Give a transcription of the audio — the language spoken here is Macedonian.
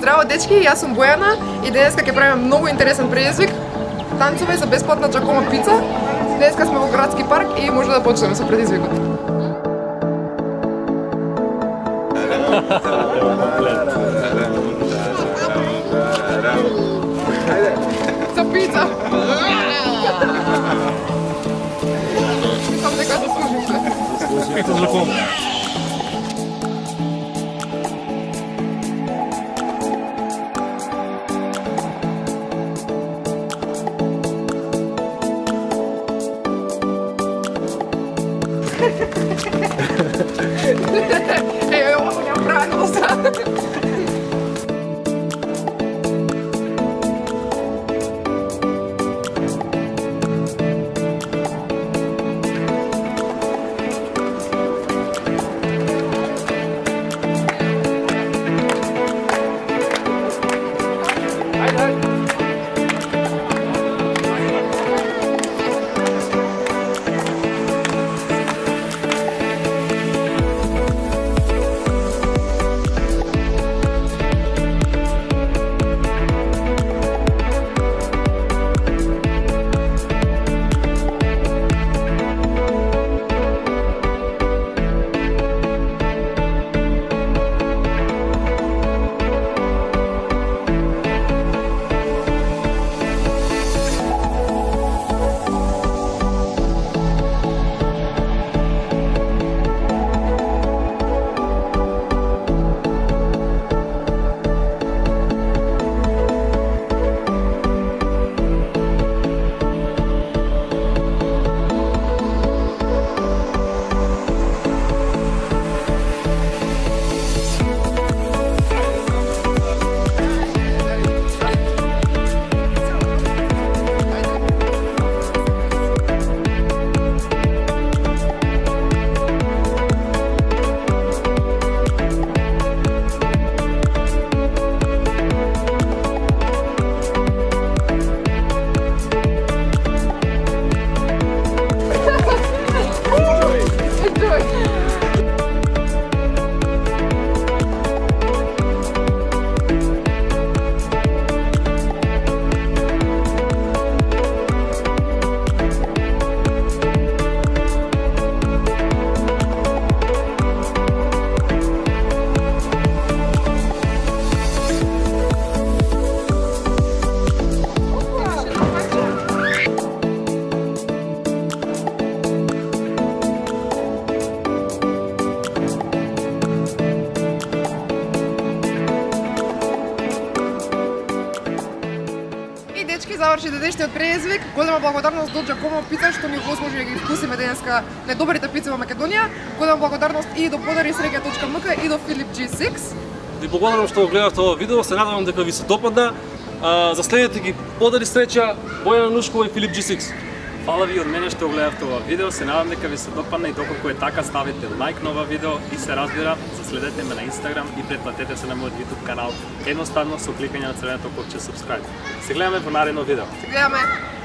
Здраво дечки, јас сум Бојана и денеска ќе правиме многу интересен предизвик. Танцувај за бесплатна Джакомо пица. Денеска сме во градски парк и може да почнеме со предизвикот. За пица! Мислам дека заслуживте. Пица Джакомо. Еј, ова го нямам правилно сега. Заврши денешниот предизвик. Голема благодарност до Джакомо пица што ни возможи да ги вкусиме денеска најдобрите пици во Македонија. Голема благодарност и до pодарисреќа.mk и до Philip G6. Ви благодарам што го гледавте ова видео, се надевам дека ви се допадна. За следете ги Подари среќа, Бојана Нушкова и Philip G6. Фала ви од мене што го гледавте ова видео, се надевам дека ви се допадна и доколку е така ставите лайк на ова видео и се разбира, заследете ме на Инстаграм и претплатете се на мојот YouTube канал едноставно со кликање на црвеното копче subscribe. Се гледаме во наредно видео. Се гледаме.